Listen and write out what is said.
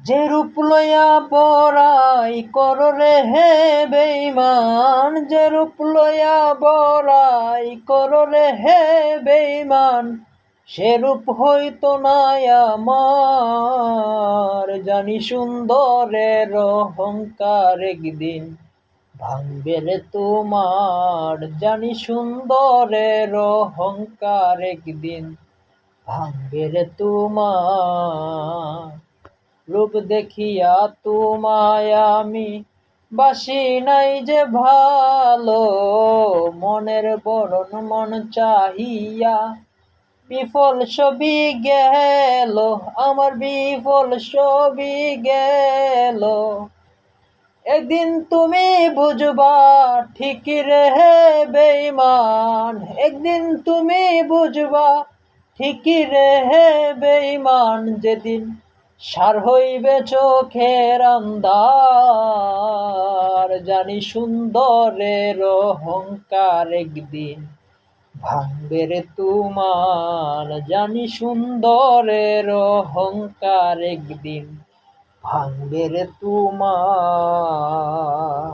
যে রূপ লইয়া বড়াই করো রে হে বেঈমান, যে রূপ লইয়া বড়াই করো রে হে বেঈমান, সে রূপ হইতো না আমার। জানি সুন্দরের অহংকার একদিন ভাঙবে রে তোমার, জানি সুন্দরের অহংকার একদিন ভাঙবে রে তোমার। রূপ দেখিয়া তোমায় আমি বাসি নাই যে ভালো, মনের বরণ মন চাহিয়া বিফল সবই গেল, আমার বিফল সবই গেল। একদিন তুমি বুঝবা ঠিকই রে হে বেঈমান, একদিন তুমি বুঝবা ঠিকই রে হে বেঈমান, যেদিন সার হইবে চোখের আন্ধার। জানি সুন্দরের অহংকার একদিন ভাঙবে রে তোমার, জানি সুন্দরের অহংকার একদিন ভাঙবে রে তোমার।